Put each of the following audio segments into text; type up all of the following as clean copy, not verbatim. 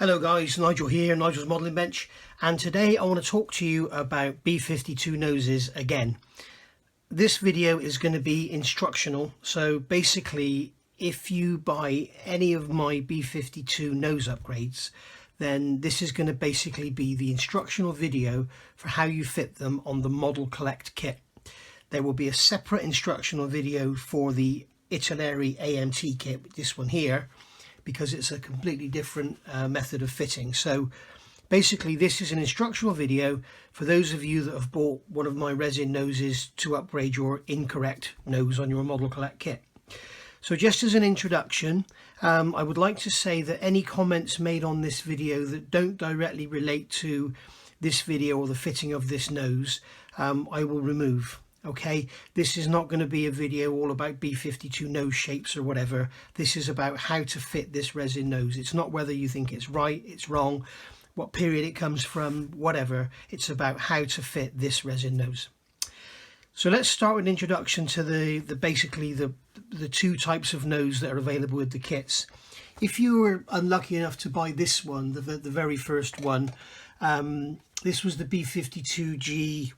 Hello guys, Nigel here, Nigel's Modelling Bench, and today I want to talk to you about B52 noses again. This video is going to be instructional, so basically if you buy any of my B52 nose upgrades, then this is going to basically be the instructional video for how you fit them on the Model Collect kit. There will be a separate instructional video for the Italeri AMT kit, this one here, because it's a completely different method of fitting. So basically this is an instructional video for those of you that have bought one of my resin noses to upgrade your incorrect nose on your Model Collect kit. So just as an introduction, I would like to say that any comments made on this video that don't directly relate to this video or the fitting of this nose, I will remove. Okay, this is not going to be a video all about B52 nose shapes or whatever. This is about how to fit this resin nose. It's not whether you think it's right, it's wrong, what period it comes from, whatever. It's about how to fit this resin nose. So let's start with an introduction to basically the two types of nose that are available with the kits. If you were unlucky enough to buy this one, the very first one, this was the B52G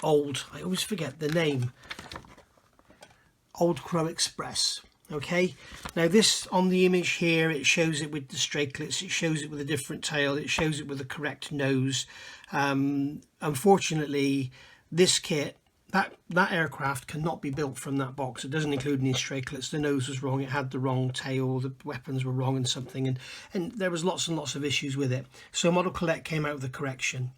old, I always forget the name, Old Crow Express. Okay, now this on the image here, it shows it with the straightlets, it shows it with a different tail, it shows it with the correct nose. Unfortunately, this kit, that aircraft cannot be built from that box. It doesn't include any straightlets. The nose was wrong, it had the wrong tail, the weapons were wrong and something, and there was lots and lots of issues with it. So Model Collect came out with a correction.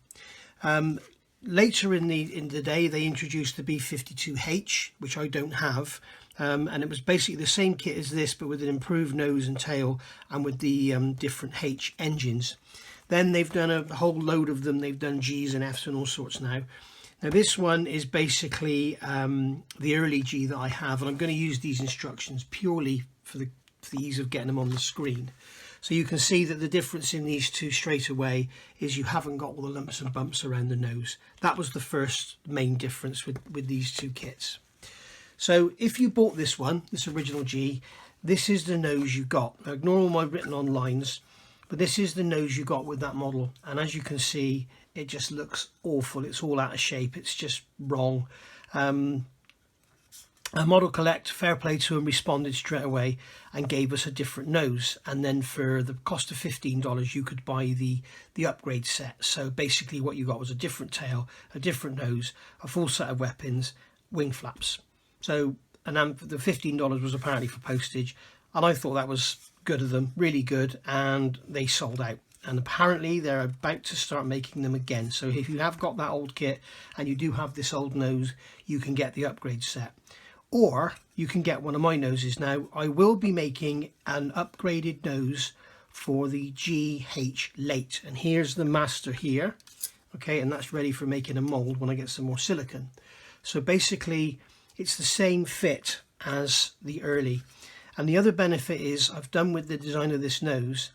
Later in the day, they introduced the B52H, which I don't have, and it was basically the same kit as this, but with an improved nose and tail and with the different H engines. Then they've done a whole load of them. They've done Gs and Fs and all sorts now. Now this one is basically the early G that I have, and I'm going to use these instructions purely for the ease of getting them on the screen. So you can see that the difference in these two straight away is you haven't got all the lumps and bumps around the nose. That was the first main difference with these two kits. So if you bought this one, this original G, this is the nose you got. Now ignore all my written on lines, but this is the nose you got with that model. And as you can see, it just looks awful. It's all out of shape. It's just wrong. Model Collect, fair play to them, responded straight away and gave us a different nose, and then for the cost of $15 you could buy the upgrade set. So basically what you got was a different tail, a different nose, a full set of weapons, wing flaps. So and the $15 was apparently for postage, and I thought that was good of them, really good, and they sold out. And apparently they're about to start making them again. So if you have got that old kit and you do have this old nose, you can get the upgrade set. Or you can get one of my noses. Now, I will be making an upgraded nose for the GH Late. And here's the master here. Okay, and that's ready for making a mold when I get some more silicone. So basically, it's the same fit as the early. And the other benefit is, I've done with the design of this nose,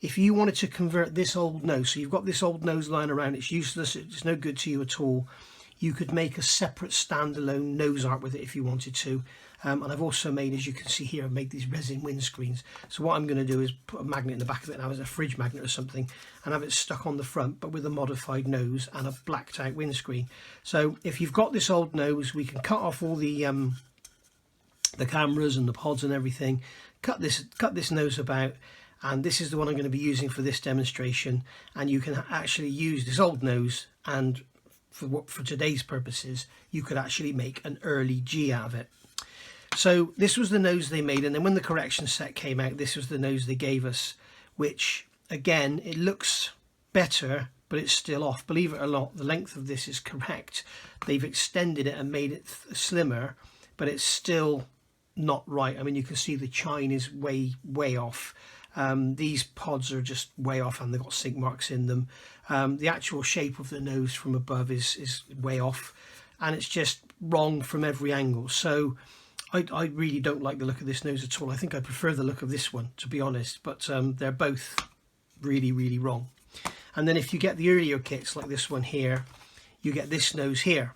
if you wanted to convert this old nose, so you've got this old nose lying around, it's useless, it's no good to you at all, you could make a separate standalone nose art with it if you wanted to. And I've also made, as you can see here, I've made these resin windscreens. So what I'm going to do is put a magnet in the back of it and have it as a fridge magnet or something, and have it stuck on the front, but with a modified nose and a blacked out windscreen. So if you've got this old nose, we can cut off all the cameras and the pods and everything, cut this nose about, and this is the one I'm going to be using for this demonstration. And you can actually use this old nose, and for today's purposes, you could actually make an early G out of it. So this was the nose they made, and then when the correction set came out, this was the nose they gave us, which again, it looks better, but it's still off. Believe it or not, the length of this is correct. They've extended it and made it slimmer, but it's still not right. I mean, you can see the chine is way off. These pods are just way off, and they've got sink marks in them. The actual shape of the nose from above is way off, and it's just wrong from every angle. So I really don't like the look of this nose at all. I think I prefer the look of this one, to be honest, but they're both really wrong. And then if you get the earlier kits like this one here, you get this nose here.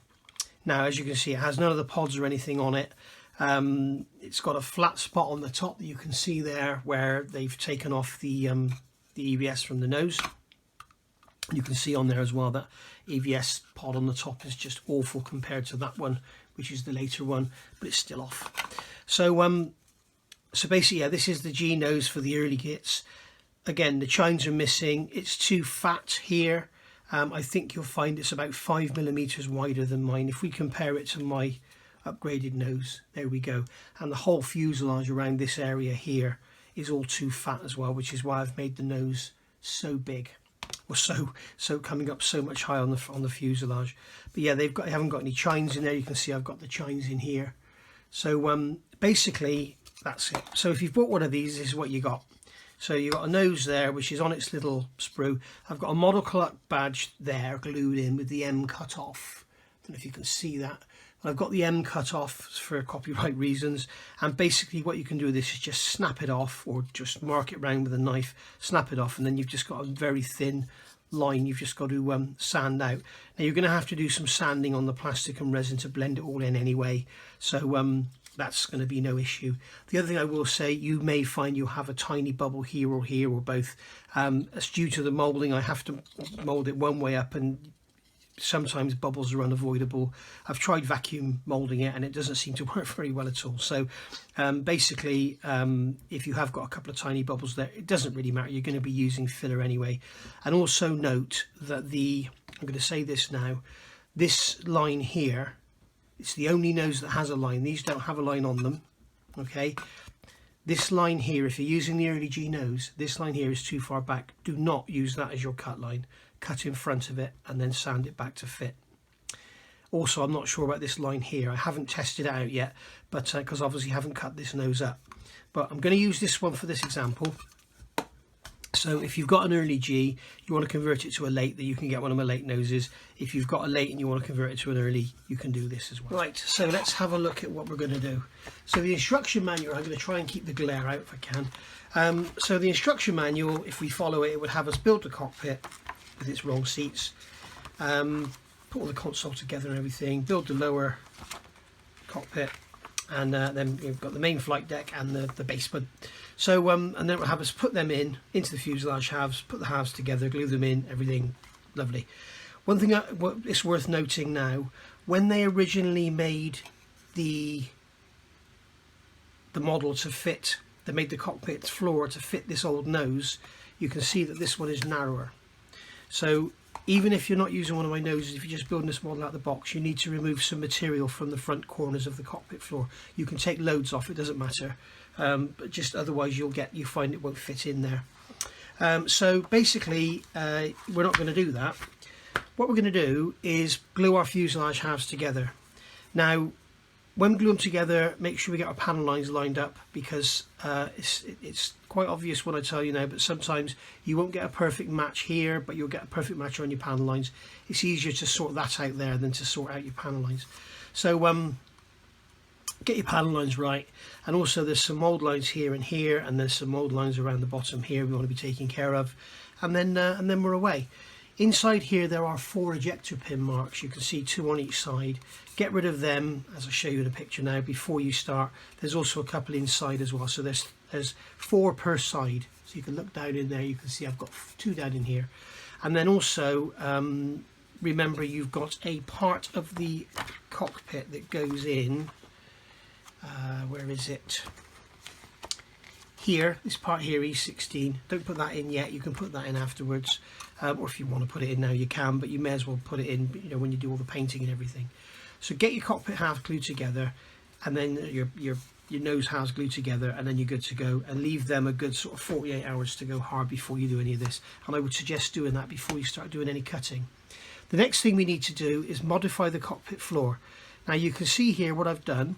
Now, as you can see, it has none of the pods or anything on it. It's got a flat spot on the top that you can see there where they've taken off the the EVS from the nose. You can see on there as well that EVS pod on the top is just awful compared to that one, which is the later one, but it's still off. So so basically, yeah, this is the G nose for the early kits. Again, the chines are missing. It's too fat here. I think you'll find it's about 5mm wider than mine. If we compare it to my upgraded nose, there we go. And the whole fuselage around this area here is all too fat as well, which is why I've made the nose so big, or so coming up so much high on the fuselage. But yeah, they haven't got any chines in there. You can see I've got the chines in here. So basically that's it. So if you've bought one of these, this is what you got. So you've got a nose there, which is on its little sprue. I've got a model collect badge there glued in with the M cut off. I don't know if you can see that. I've got the M cut off for copyright reasons, and basically what you can do with this is just snap it off, or just mark it round with a knife, snap it off, and then you've just got a very thin line you've just got to sand out. Now you're going to have to do some sanding on the plastic and resin to blend it all in anyway, so that's going to be no issue. The other thing I will say, you may find you'll have a tiny bubble here or both. It's due to the moulding. I have to mould it one way up, and sometimes bubbles are unavoidable. I've tried vacuum moulding it and it doesn't seem to work very well at all. So basically, if you have got a couple of tiny bubbles there, it doesn't really matter. You're going to be using filler anyway. And also note that I'm going to say this now, this line here, it's the only nose that has a line. These don't have a line on them, okay? This line here, if you're using the early G nose, this line here is too far back. Do not use that as your cut line. Cut in front of it and then sand it back to fit. Also, I'm not sure about this line here. I haven't tested it out yet, but because obviously I haven't cut this nose up. But I'm going to use this one for this example. So if you've got an early G, you want to convert it to a late, that you can get one of my late noses. If you've got a late and you want to convert it to an early, you can do this as well. Right, so let's have a look at what we're going to do. So the instruction manual, I'm going to try and keep the glare out if I can. So the instruction manual, if we follow it, it would have us build the cockpit with its roll seats, put all the console together and everything, build the lower cockpit, and then we've got the main flight deck and the base bud. So and then we'll have us put them into the fuselage halves, put the halves together, glue them in, everything lovely. One thing it's worth noting now, when they originally made the model to fit, they made the cockpit floor to fit this old nose, you can see that this one is narrower. So even if you're not using one of my noses, if you're just building this model out of the box, you need to remove some material from the front corners of the cockpit floor. You can take loads off, it doesn't matter, but just otherwise you find it won't fit in there. So basically we're not going to do that. What we're going to do is glue our fuselage halves together. Now when we glue them together, make sure we get our panel lines lined up, because it's quite obvious what I tell you now, but sometimes you won't get a perfect match here, but you'll get a perfect match on your panel lines. It's easier to sort that out there than to sort out your panel lines. So get your panel lines right, and also there's some mould lines here, and there's some mould lines around the bottom here we want to be taking care of, and then we're away. Inside here there are 4 ejector pin marks. You can see 2 on each side. Get rid of them, as I'll show you in the picture now, before you start. There's also a couple inside as well, so there's 4 per side. So you can look down in there, you can see I've got 2 down in here. And then also remember, you've got a part of the cockpit that goes in, where is it? Here, this part here, E16. Don't put that in yet, you can put that in afterwards, or if you want to put it in now you can, but you may as well put it in, you know, when you do all the painting and everything. So get your cockpit half glued together, and then your nose halves glued together, and then you're good to go, and leave them a good sort of 48 hours to go hard before you do any of this. And I would suggest doing that before you start doing any cutting. The next thing we need to do is modify the cockpit floor. Now you can see here what I've done.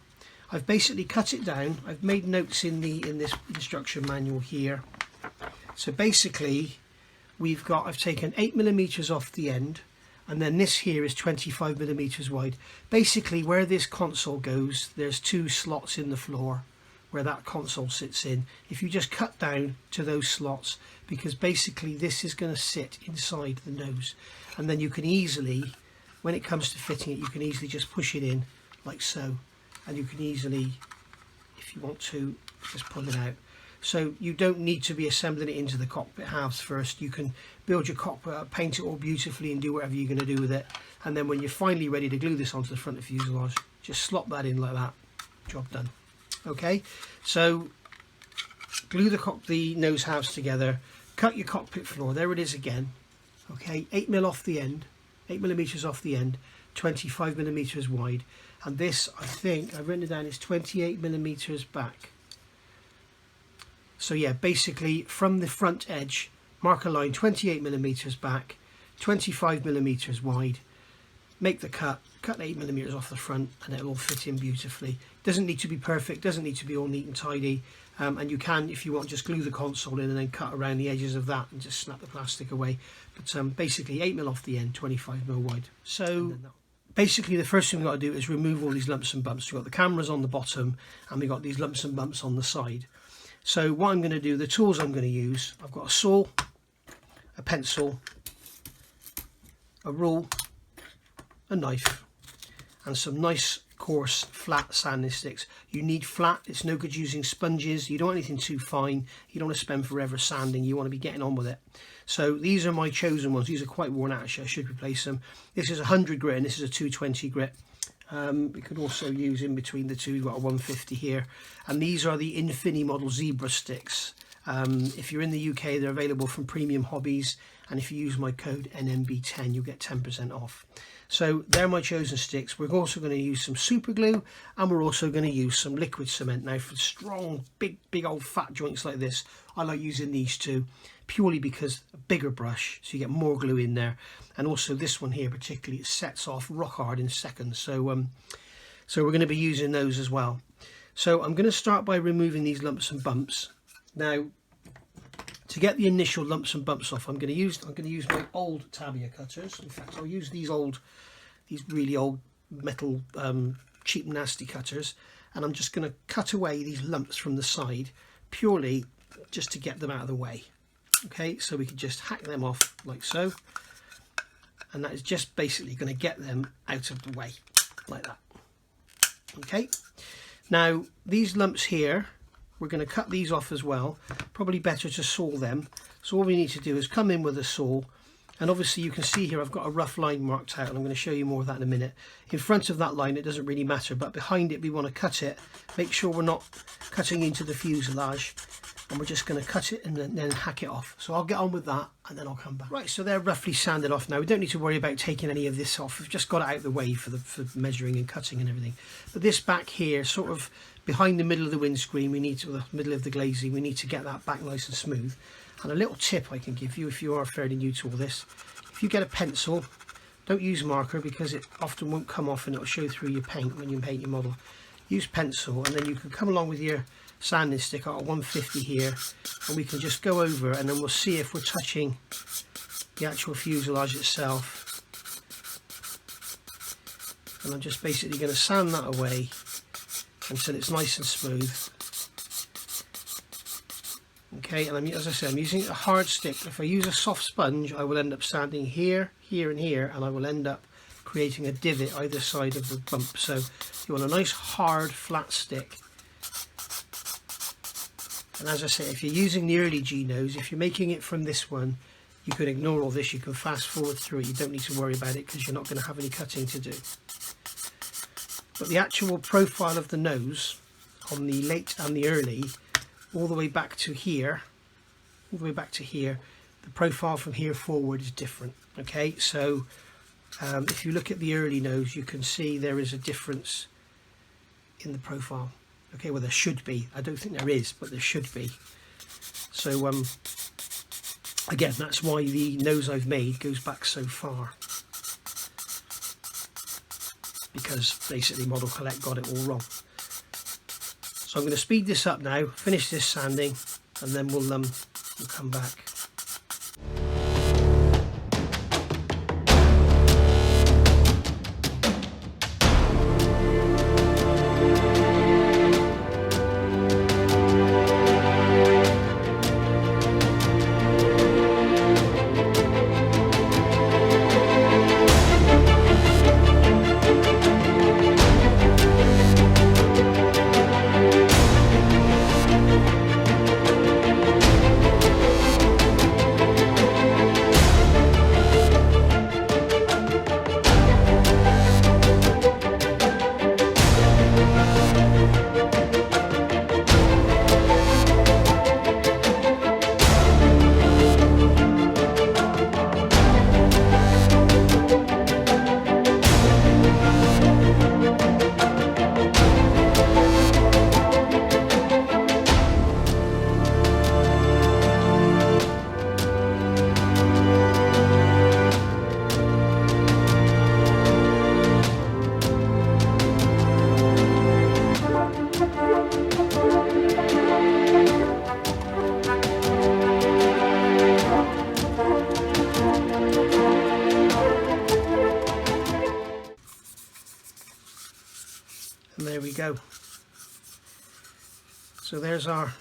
I've basically cut it down. I've made notes in this instruction manual here. So basically I've taken 8mm off the end, and then this here is 25mm wide. Basically where this console goes, there's 2 slots in the floor where that console sits in. If you just cut down to those slots, because basically this is going to sit inside the nose, and then you can easily, when it comes to fitting it, you can easily just push it in like so, and you can easily, if you want to, just pull it out. So you don't need to be assembling it into the cockpit halves first. You can build your cockpit up, paint it all beautifully and do whatever you're going to do with it. And then when you're finally ready to glue this onto the front of the fuselage, just slot that in like that. Job done. Okay, so glue the nose halves together, cut your cockpit floor, there it is again. Okay, 8mm off the end, 8mm off the end, 25mm wide, and this, I think I've written it down, is 28mm back. So yeah, basically from the front edge, mark a line 28mm back, 25mm wide, make the cut 8mm off the front, and it'll all fit in beautifully. Doesn't need to be perfect, doesn't need to be all neat and tidy, and you can, if you want, just glue the console in and then cut around the edges of that and just snap the plastic away. But basically 8mm off the end, 25mm wide. So basically the first thing we've got to do is remove all these lumps and bumps. We've got the cameras on the bottom and we've got these lumps and bumps on the side. So what I'm going to do, the tools I'm going to use, I've got a saw, a pencil, a rule, a knife, and some nice coarse flat sanding sticks. You need flat, it's no good using sponges, you don't want anything too fine, you don't want to spend forever sanding, you want to be getting on with it. So these are my chosen ones. These are quite worn out actually, I should replace them. This is a 100 grit and this is a 220 grit. We could also use in between the two, we've got a 150 here, and these are the Infinimodel Zebra sticks. If you're in the UK, they're available from Premium Hobbies, and if you use my code NMB10 you'll get 10% off. So they're my chosen sticks. We're also going to use some super glue, and we're also going to use some liquid cement. Now for strong big old fat joints like this, I like using these two purely because a bigger brush, so you get more glue in there, and also this one here particularly, it sets off rock hard in seconds. So so we're going to be using those as well. So I'm going to start by removing these lumps and bumps. Now to get the initial lumps and bumps off, I'm going to use my old Tamiya cutters. In fact, I'll use these really old metal cheap nasty cutters, and I'm just going to cut away these lumps from the side purely just to get them out of the way. Okay, so we can just hack them off like so, and that is just basically going to get them out of the way like that. Okay, now these lumps here, we're going to cut these off as well. Probably better to saw them. So all we need to do is come in with a saw, and obviously you can see here I've got a rough line marked out, and I'm going to show you more of that in a minute. In front of that line it doesn't really matter, but behind it we want to cut it. Make sure we're not cutting into the fuselage, and we're just going to cut it and then hack it off. So I'll get on with that and then I'll come back. Right, so they're roughly sanded off now. We don't need to worry about taking any of this off. We've just got it out of the way for measuring and cutting and everything. But this back here, sort of behind the middle of the windscreen, the middle of the glazing, we need to get that back nice and smooth. And a little tip I can give you if you are fairly new to all this, if you get a pencil, don't use marker because it often won't come off and it'll show through your paint when you paint your model. Use pencil, and then you can come along with your sanding stick at 150 here, and we can just go over, and then we'll see if we're touching the actual fuselage itself. And I'm just basically going to sand that away until it's nice and smooth. Okay, and as I said, I'm using a hard stick. If I use a soft sponge, I will end up sanding here, here and here, and I will end up creating a divot either side of the bump. So you want a nice hard flat stick. And as I say, if you're using the early G-nose, if you're making it from this one, you can ignore all this, you can fast forward through it, you don't need to worry about it because you're not going to have any cutting to do. But the actual profile of the nose on the late and the early, all the way back to here, the profile from here forward is different. Okay, so if you look at the early nose, you can see there is a difference in the profile. Okay, well there should be. I don't think there is, but there should be. So again, that's why the nose I've made goes back so far, because basically Model Collect got it all wrong. So I'm going to speed this up now, finish this sanding, and then we'll come back. go. So there's our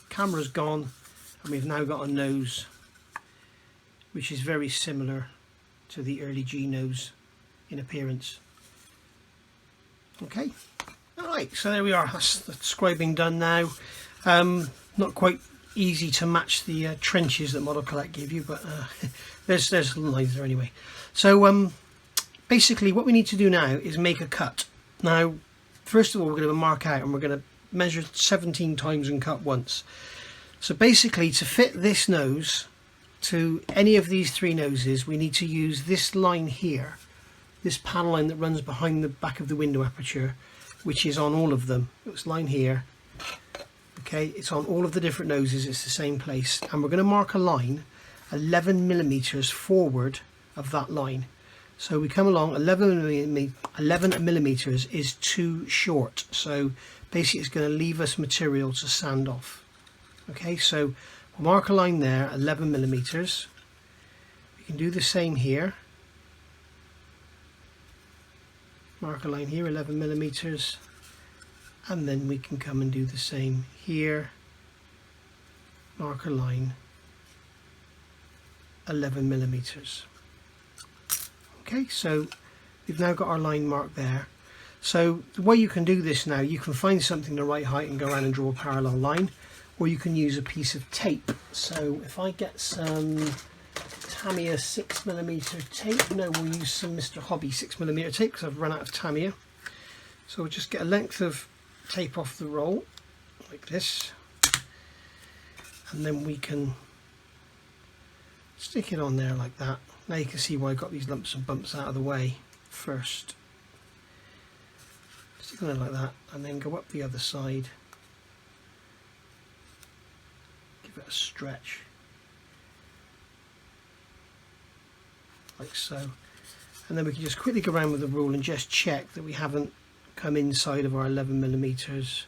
camera's gone, and we've now got a nose which is very similar to the early G nose in appearance. Okay, alright, so there we are. That's the scribing done now. Not quite easy to match the trenches that Model Collect gave you, but there's lines there anyway. So basically what we need to do now is make a cut. Now first of all, we're going to mark out, and we're going to measure 17 times and cut once. So basically, to fit this nose to any of these three noses, we need to use this line here, this panel line that runs behind the back of the window aperture, which is on all of them. This line here, okay, it's on all of the different noses, it's the same place, and we're going to mark a line 11 millimeters forward of that line. So we come along, 11 millimeters is too short, so basically it's going to leave us material to sand off. Okay, so we'll mark a line there, 11 millimeters. We can do the same here. Mark a line here, 11 millimeters, and then we can come and do the same here. Mark a line, 11 millimeters. Okay, so we've now got our line marked there. So the way you can do this now, you can find something the right height and go around and draw a parallel line, or you can use a piece of tape. So if I get some Tamiya 6mm tape, no, we'll use some Mr. Hobby 6mm tape because I've run out of Tamiya. So we'll just get a length of tape off the roll like this, and then we can stick it on there like that. Now you can see why I got these lumps and bumps out of the way first. Stick it on there like that, and then go up the other side. Give it a stretch, like so. And then we can just quickly go around with the rule and just check that we haven't come inside of our 11 millimeters.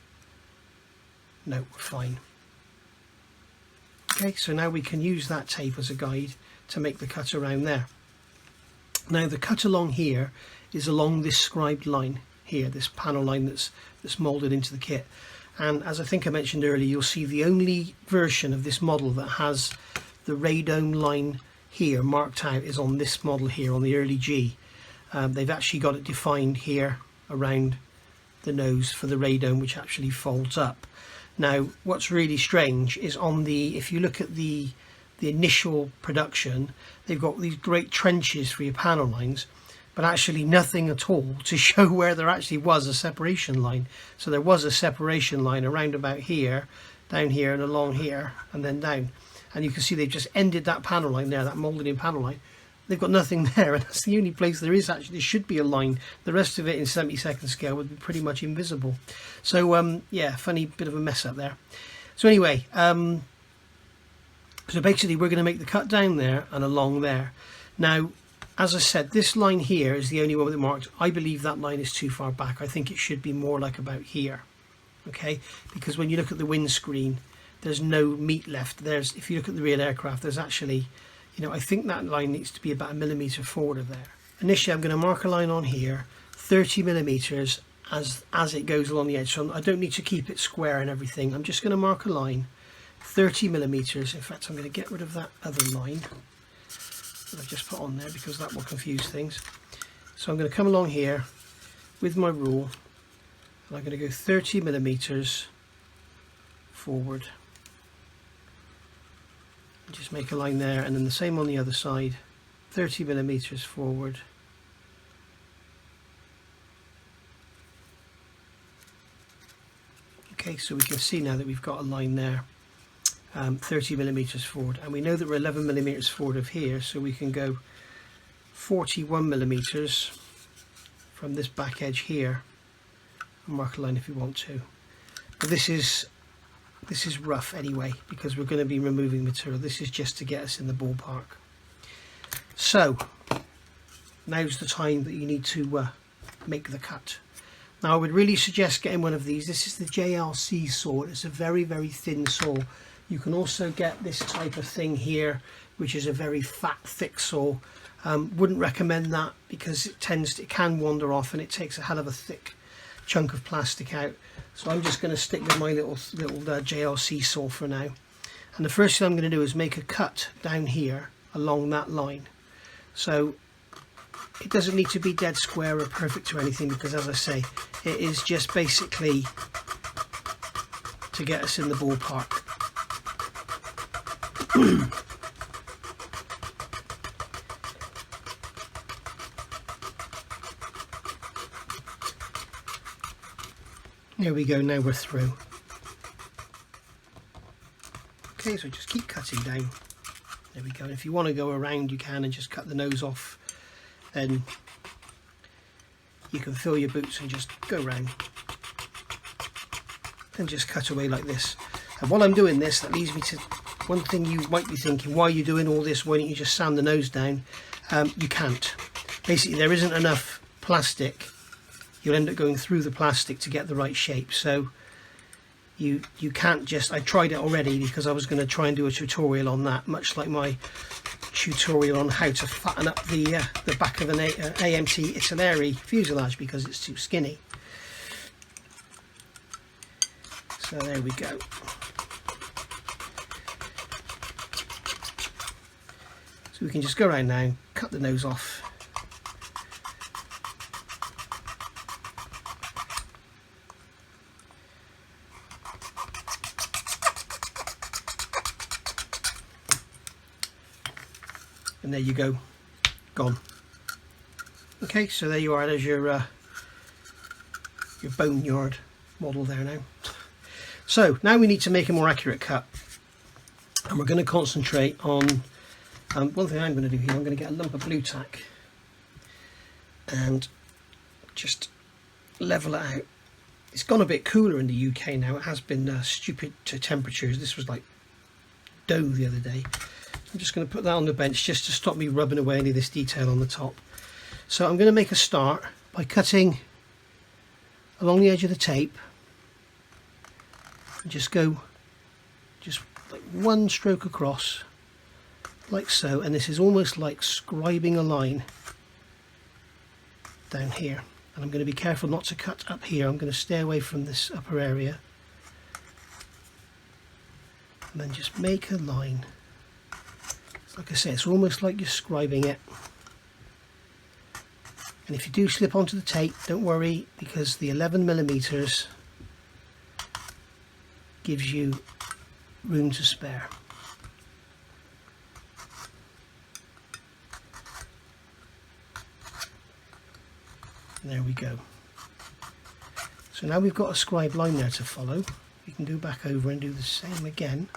No, we're fine. Okay, so now we can use that tape as a guide to make the cut around there. Now the cut along here is along this scribed line here, this panel line that's moulded into the kit. And as I think I mentioned earlier, you'll see the only version of this model that has the radome line here marked out is on this model here, on the early G. They've actually got it defined here around the nose for the radome, which actually folds up. Now what's really strange is on the, if you look at the initial production, they've got these great trenches for your panel lines, but actually nothing at all to show where there actually was a separation line. So there was a separation line around about here, down here and along here, and then down. And you can see they've just ended that panel line there, that moulded in panel line. They've got nothing there, and that's the only place there is actually, there should be a line. The rest of it in 70-second scale would be pretty much invisible. So yeah, funny bit of a mess up there. So anyway, so basically we're going to make the cut down there and along there. Now, as I said, this line here is the only one that marked. I believe that line is too far back. I think it should be more like about here. Okay, because when you look at the windscreen, there's no meat left. There's, if you look at the real aircraft, there's actually, you know, I think that line needs to be about 1 millimeter forward of there. Initially, I'm going to mark a line on here, 30 millimeters as it goes along the edge. So I don't need to keep it square and everything. I'm just going to mark a line, 30 millimeters. In fact, I'm going to get rid of that other line that I've just put on there because that will confuse things. So I'm going to come along here with my rule, and I'm going to go 30 millimeters forward. Just make a line there, and then the same on the other side, 30 millimeters forward. Okay, so we can see now that we've got a line there, 30 millimeters forward, and we know that we're 11 millimeters forward of here, so we can go 41 millimeters from this back edge here and mark a line if we want to. But this is rough anyway, because we're going to be removing material. This is just to get us in the ballpark. So now's the time that you need to make the cut. Now I would really suggest getting one of these. This is the JLC saw. It's a very, very thin saw. You can also get this type of thing here, which is a very fat, thick saw. Wouldn't recommend that because it can wander off, and it takes a hell of a thick chunk of plastic out. So I'm just going to stick with my little JLC saw for now. And the first thing I'm going to do is make a cut down here along that line. So it doesn't need to be dead square or perfect or anything, because as I say, it is just basically to get us in the ballpark. There we go, now we're through. Okay, so just keep cutting down. There we go. And if you want to go around, you can, and just cut the nose off. Then you can fill your boots and just go round and just cut away like this. And while I'm doing this, that leads me to one thing you might be thinking: why are you doing all this? Why don't you just sand the nose down? You can't. Basically, there isn't enough plastic. You'll end up going through the plastic to get the right shape. So you can't just, I tried it already because I was going to try and do a tutorial on that, much like my tutorial on how to fatten up the back of an AMT Italeri fuselage because it's too skinny. So there we go. So we can just go around now, cut the nose off. And there you go, gone. Okay, so there you are. There's your boneyard model there now. So now we need to make a more accurate cut, and we're going to concentrate on one thing I'm going to do here. I'm going to get a lump of blue tack and just level it out. It's gone a bit cooler in the UK now. It has been stupid to temperatures. This was like dough the other day. I'm just going to put that on the bench just to stop me rubbing away any of this detail on the top. So I'm going to make a start by cutting along the edge of the tape and just go just like one stroke across like so, and this is almost like scribing a line down here. And I'm going to be careful not to cut up here. I'm going to stay away from this upper area and then just make a line. Like I say, it's almost like you're scribing it. And if you do slip onto the tape, don't worry, because the 11mm gives you room to spare. And there we go. So now we've got a scribe line there to follow. We can go back over and do the same again.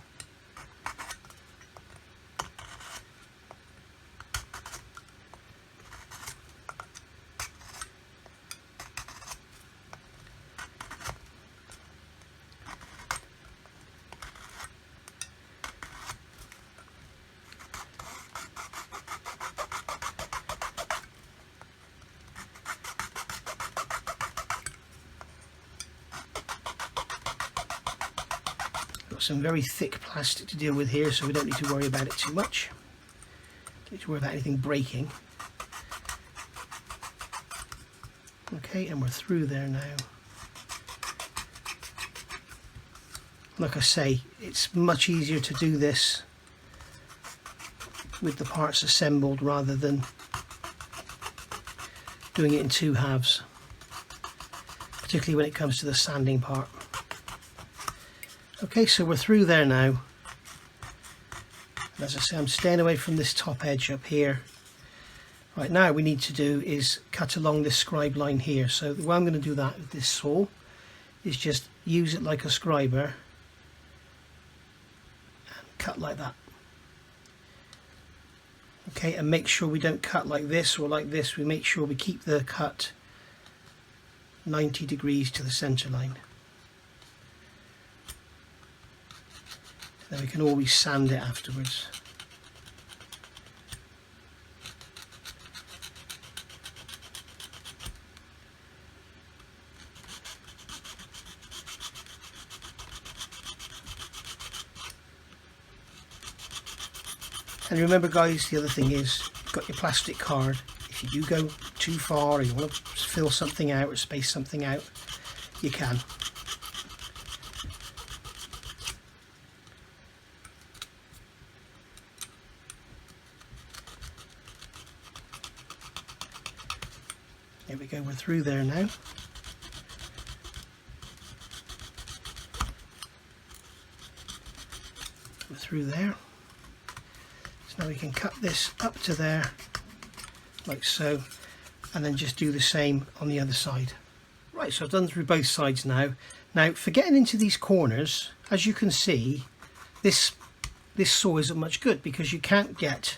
Some very thick plastic to deal with here, so we don't need to worry about it too much. Don't need to worry about anything breaking. Okay, and we're through there now. Like I say, it's much easier to do this with the parts assembled rather than doing it in two halves, particularly when it comes to the sanding part. Okay, so we're through there now. And as I say, I'm staying away from this top edge up here. Right, now we need to do is cut along this scribe line here. So the way I'm going to do that with this saw is just use it like a scriber and cut like that. Okay, and make sure we don't cut like this or like this. We make sure we keep the cut 90 degrees to the center line. Then we can always sand it afterwards. And remember guys, the other thing is, you've got your plastic card. If you do go too far or you want to fill something out or space something out, you can. There we go, we're through there now. We're through there. So now we can cut this up to there, like so, and then just do the same on the other side. Right, so I've done through both sides now. Now, for getting into these corners, as you can see, this saw isn't much good because you can't get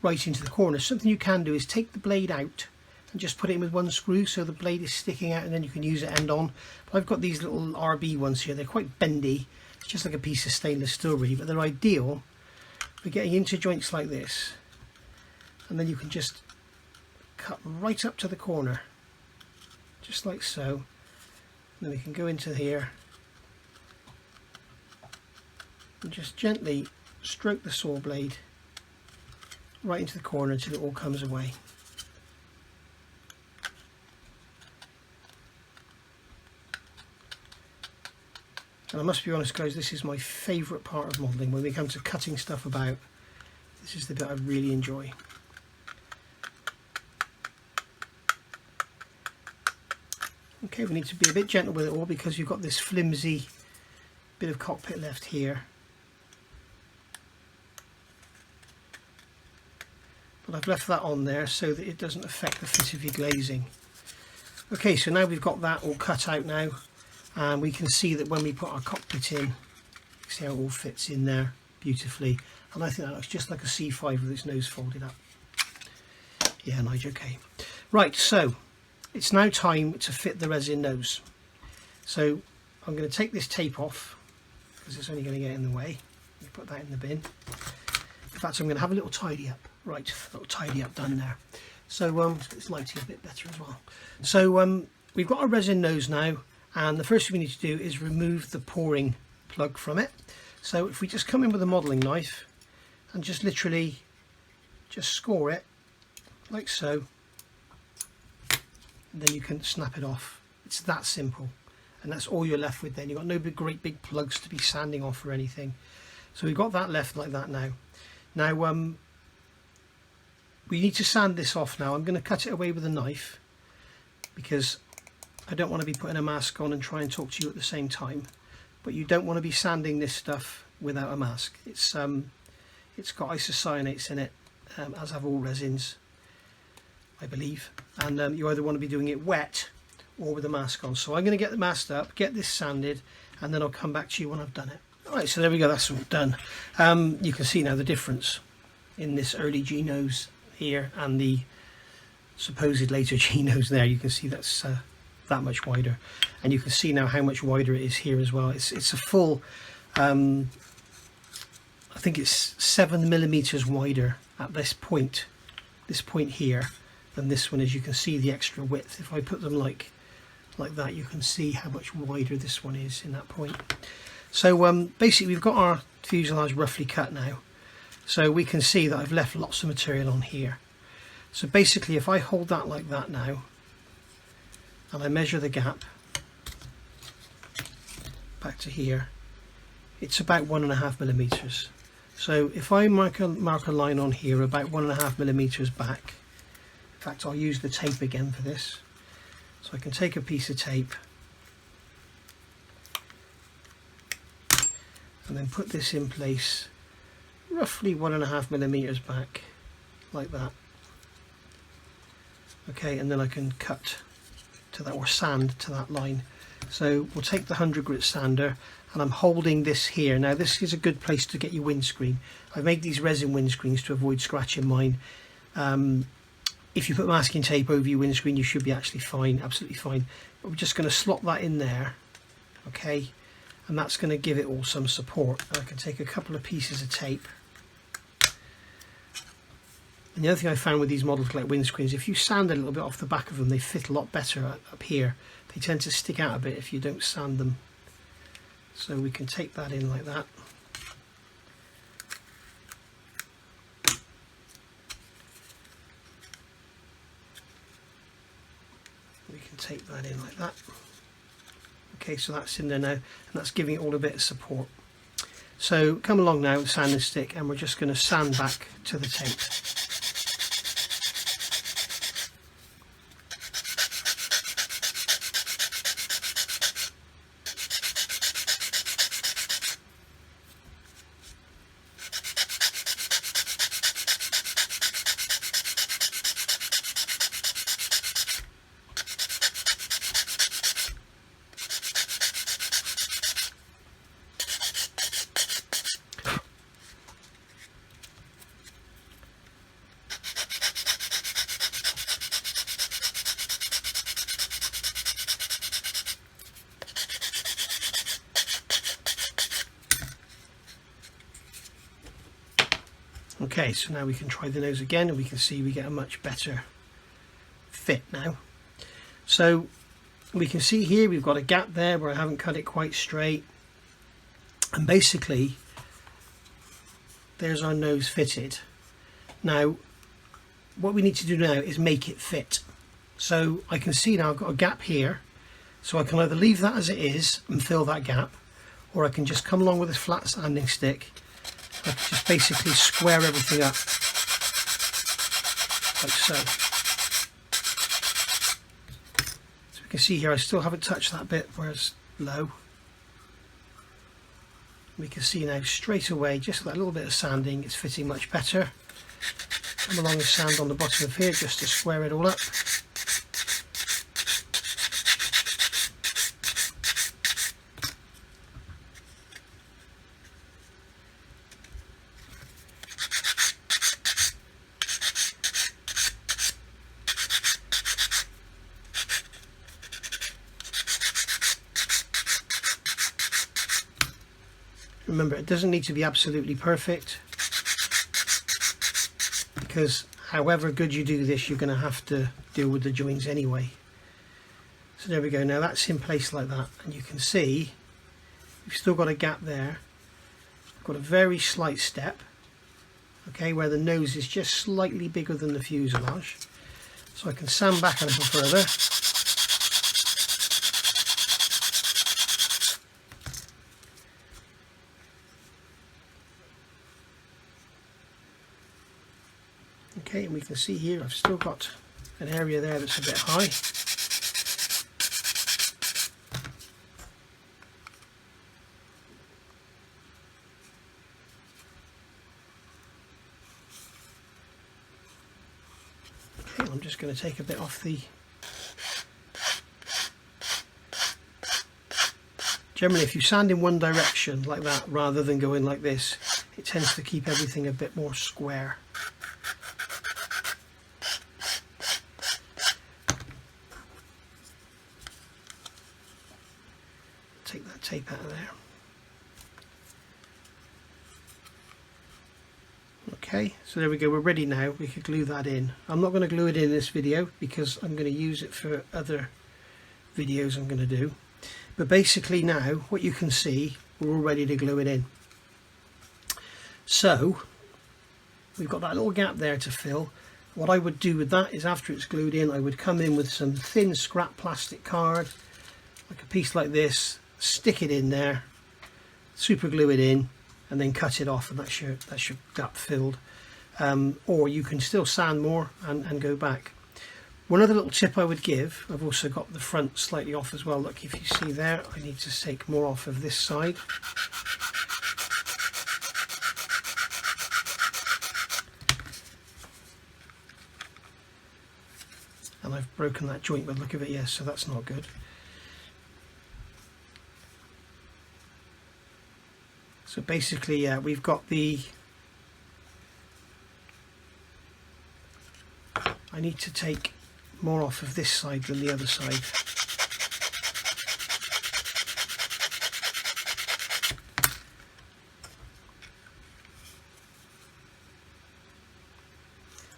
right into the corners. Something you can do is take the blade out and just put it in with one screw so the blade is sticking out, and then you can use it end on. But I've got these little RB ones here. They're quite bendy. It's just like a piece of stainless steel really, but they're ideal for getting into joints like this. And then you can just cut right up to the corner, just like so. And then we can go into here and just gently stroke the saw blade right into the corner until it all comes away. And I must be honest guys, this is my favourite part of modelling. When we come to cutting stuff about, this is the bit I really enjoy. Okay, we need to be a bit gentle with it all because you've got this flimsy bit of cockpit left here. But I've left that on there so that it doesn't affect the fit of your glazing. Okay, so now we've got that all cut out now, and we can see that when we put our cockpit in, see how it all fits in there beautifully. And I think that looks just like a C5 with its nose folded up. Yeah, Nigel, okay. Right, so it's now time to fit the resin nose. So I'm going to take this tape off because it's only going to get in the way. Put that in the bin. In fact, I'm going to have a little tidy up. Right, a little tidy up done there. So let's get this lighting a bit better as well. So we've got our resin nose now, and the first thing we need to do is remove the pouring plug from it. So if we just come in with a modelling knife and just literally just score it like so, and then you can snap it off. It's that simple, and that's all you're left with then. You've got no great big plugs to be sanding off or anything. So we've got that left like that now. Now we need to sand this off now. I'm going to cut it away with a knife because I don't want to be putting a mask on and try and talk to you at the same time. But you don't want to be sanding this stuff without a mask. It's got isocyanates in it, as have all resins, I believe. And you either want to be doing it wet or with a mask on. So I'm going to get the mask up, get this sanded, and then I'll come back to you when I've done it. Alright, so there we go, that's all done. You can see now the difference in this early G nose here and the supposed later G nose there. You can see that's that much wider, and you can see now how much wider it is here as well. It's a full I think it's 7mm wider at this point here than this one is. You can see the extra width. If I put them like that, you can see how much wider this one is in that point. So basically we've got our fuselage roughly cut now, so we can see that I've left lots of material on here. So basically if I hold that like that now and I measure the gap back to here, it's about 1.5mm. So if I mark a line on here about 1.5mm back, in fact I'll use the tape again for this, so I can take a piece of tape and then put this in place roughly 1.5mm back like that. Okay, and then I can cut to that, or sand to that line. So we'll take the 100 grit sander, and I'm holding this here. Now this is a good place to get your windscreen. I've made these resin windscreens to avoid scratching mine. If you put masking tape over your windscreen, you should be actually fine, absolutely fine. But we're just going to slot that in there, okay, and that's going to give it all some support. I can take a couple of pieces of tape. And the other thing I found with these models like windscreens, if you sand a little bit off the back of them, they fit a lot better up here. They tend to stick out a bit if you don't sand them. So we can take that in like that. We can take that in like that. Okay, so that's in there now, and that's giving it all a bit of support. So come along now with the sanding stick, and we're just going to sand back to the tape. Okay, so now we can try the nose again, and we can see we get a much better fit now. So we can see here we've got a gap there where I haven't cut it quite straight, and basically there's our nose fitted. Now what we need to do now is make it fit. So I can see now I've got a gap here, so I can either leave that as it is and fill that gap, or I can just come along with this flat sanding stick. I can just basically square everything up like so. So we can see here I still haven't touched that bit where it's low. We can see now straight away, just with that little bit of sanding, it's fitting much better. Come along and sand on the bottom of here just to square it all up. Remember, it doesn't need to be absolutely perfect, because however good you do this, you're going to have to deal with the joints anyway. So there we go. Now that's in place like that, and you can see we've still got a gap there. I've got a very slight step, okay, where the nose is just slightly bigger than the fuselage. So I can sand back a little further. Okay, and we can see here I've still got an area there that's a bit high. Okay, I'm just going to take a bit off the... Generally, if you sand in one direction like that rather than going like this, it tends to keep everything a bit more square. Take that tape out of there. Okay, so there we go, we're ready now. We could glue that in. I'm not going to glue it in this video because I'm going to use it for other videos I'm going to do. But basically now, what you can see, we're all ready to glue it in. So, we've got that little gap there to fill. What I would do with that is, after it's glued in, I would come in with some thin scrap plastic card, like a piece like this, stick it in there, super glue it in, and then cut it off, and that's your gap filled. Or you can still sand more and go back. One other little tip I would give, I've also got the front slightly off as well. Look, if you see there, I need to take more off of this side. And I've broken that joint by the look of it, yes, so that's not good. So basically, we've got the... I need to take more off of this side than the other side.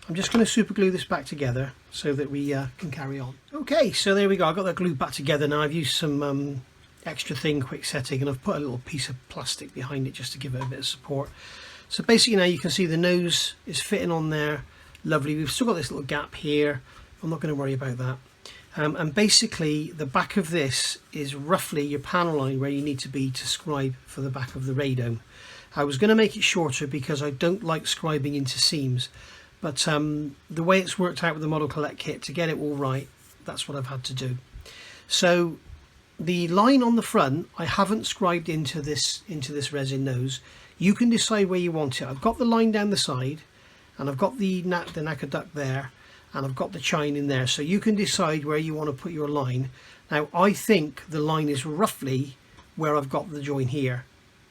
I'm just going to super glue this back together so that we can carry on. Okay, so there we go. I've got that glue back together now. I've used some extra thin quick setting, and I've put a little piece of plastic behind it just to give it a bit of support. So basically now you can see the nose is fitting on there. Lovely. We've still got this little gap here. I'm not going to worry about that. And basically the back of this is roughly your panel line where you need to be to scribe for the back of the radome. I was going to make it shorter because I don't like scribing into seams, but the way it's worked out with the Model Collect kit, to get it all right, that's what I've had to do. So the line on the front I haven't scribed into this resin nose. You can decide where you want it. I've got the line down the side, and I've got the nacre duct there, and I've got the chine in there, so you can decide where you want to put your line. Now I think the line is roughly where I've got the join here,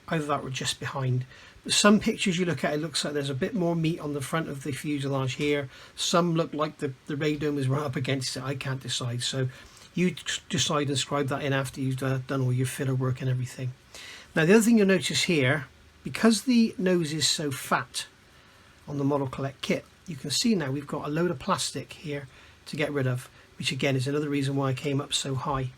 either that or just behind. But some pictures you look at, it looks like there's a bit more meat on the front of the fuselage here. Some look like the radome is right up against it. I can't decide, so you decide and scribe that in after you've done all your filler work and everything. Now the other thing you'll notice here, because the nose is so fat on the Model Collect kit, you can see now we've got a load of plastic here to get rid of, which again is another reason why I came up so high.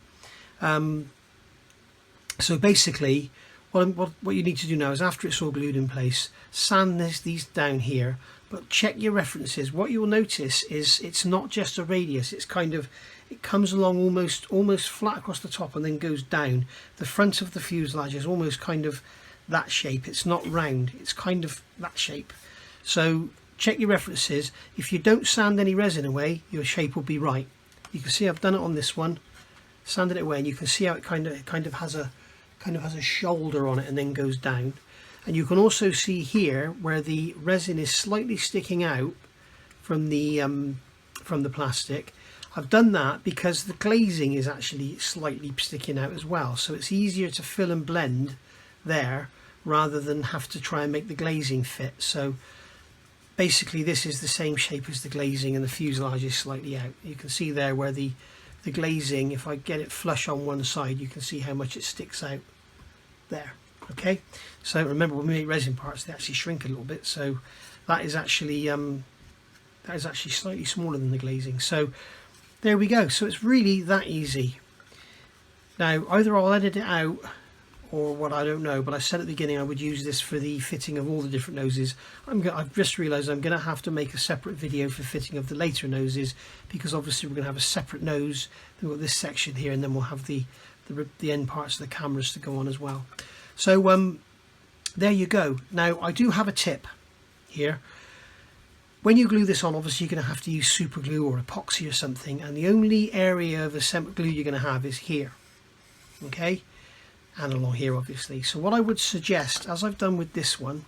So basically what you need to do now is, after it's all glued in place, sand these down here, but check your references. What you'll notice is it's not just a radius, it's kind of, it comes along almost flat across the top and then goes down. The front of the fuselage is almost kind of that shape. It's not round, it's kind of that shape. So check your references. If you don't sand any resin away, your shape will be right. You can see I've done it on this one, sanded it away, and you can see how it kind of has a shoulder on it and then goes down. And you can also see here where the resin is slightly sticking out from the plastic. I've done that because the glazing is actually slightly sticking out as well, so it's easier to fill and blend there rather than have to try and make the glazing fit. So basically this is the same shape as the glazing, and the fuselage is slightly out. You can see there where the glazing, if I get it flush on one side, you can see how much it sticks out there. Okay, so remember, when we make resin parts, they actually shrink a little bit, so that is actually slightly smaller than the glazing. So there we go. So it's really that easy. Now either I'll edit it out or what, I don't know, but I said at the beginning I would use this for the fitting of all the different noses. I've just realised I'm going to have to make a separate video for fitting of the later noses, because obviously we're going to have a separate nose. We've got this section here, and then we'll have the end parts of the cameras to go on as well. So there you go. Now I do have a tip here. When you glue this on, obviously you're going to have to use super glue or epoxy or something, and the only area of assembly glue you're going to have is here, okay, and along here obviously. So what I would suggest, as I've done with this one,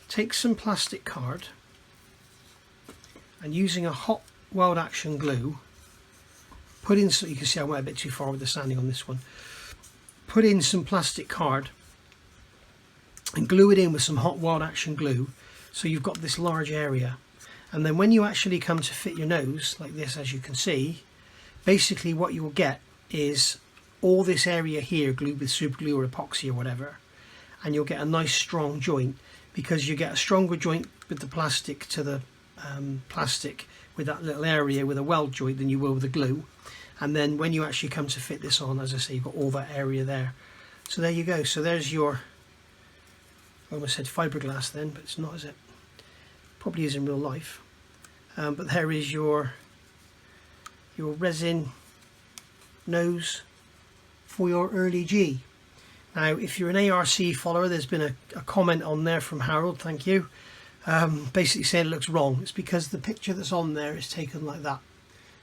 take some plastic card and, using a hot weld action glue, put in, so you can see I went a bit too far with the sanding on this one, put in some plastic card and glue it in with some hot weld action glue, so you've got this large area. And then when you actually come to fit your nose like this, as you can see, basically what you will get is all this area here glued with super glue or epoxy or whatever, and you'll get a nice strong joint, because you get a stronger joint with the plastic to the plastic with that little area with a weld joint than you will with the glue. And then when you actually come to fit this on, as I say, you've got all that area there. So there you go. So there's your, I almost said fiberglass then, but it's not, is it? Probably is in real life. But there is your resin nose for your Early G. Now if you're an ARC follower, there's been a comment on there from Harold, thank you, basically saying it looks wrong. It's because the picture that's on there is taken like that,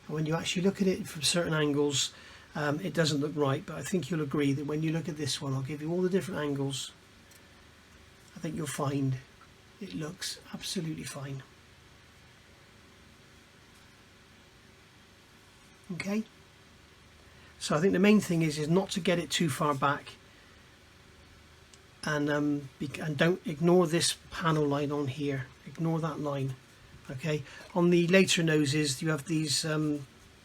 and when you actually look at it from certain angles, it doesn't look right. But I think you'll agree that when you look at this one, I'll give you all the different angles, I think you'll find it looks absolutely fine. Okay, so I think the main thing is not to get it too far back, and don't ignore this panel line on here, ignore that line. Okay, on the later noses you have these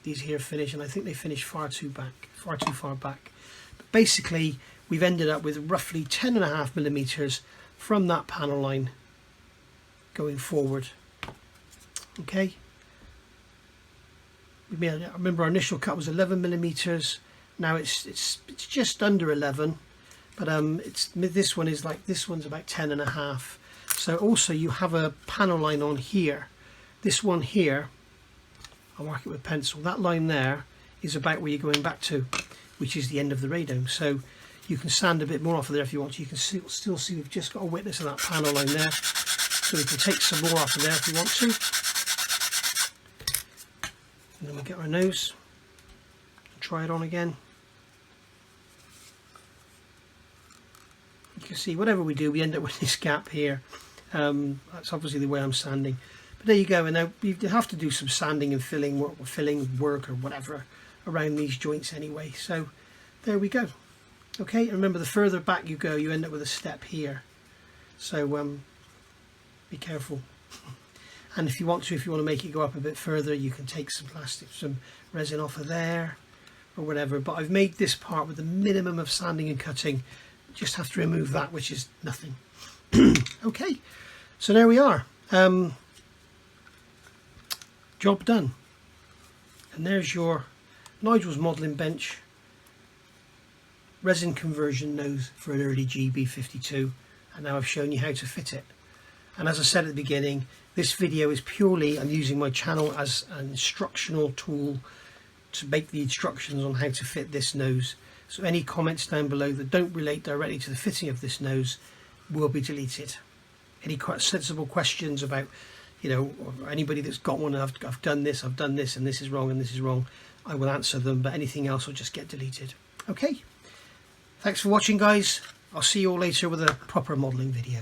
here finish, and I think they finish far too far back. But basically we've ended up with roughly 10.5 millimeters from that panel line going forward. Okay, I remember our initial cut was 11 millimeters. Now it's just under 11, but this one is like, this one's about 10.5. So also you have a panel line on here. This one here I'll mark it with a pencil. That line there is about where you're going back to, which is the end of the radome. So you can sand a bit more off of there if you want to. You can still see we've just got a witness of that panel line there. So we can take some more off of there if we want to. And then we'll get our nose and try it on again. You can see whatever we do, we end up with this gap here. That's obviously the way I'm sanding. But there you go. And now you have to do some sanding and filling work or whatever around these joints anyway. So there we go. Okay, and remember, the further back you go, you end up with a step here. So be careful. And if you want to make it go up a bit further, you can take some resin off of there or whatever. But I've made this part with the minimum of sanding and cutting. Just have to remove that, which is nothing. Okay, so there we are. Job done. And there's your Nigel's modelling bench resin conversion nose for an early GB52, and now I've shown you how to fit it. And as I said at the beginning, this video is purely, I'm using my channel as an instructional tool to make the instructions on how to fit this nose. So any comments down below that don't relate directly to the fitting of this nose will be deleted. Any quite sensible questions about, you know, or anybody that's got one, I've done this, and this is wrong, and this is wrong, I will answer them, but anything else will just get deleted. Okay, thanks for watching, guys. I'll see you all later with a proper modelling video.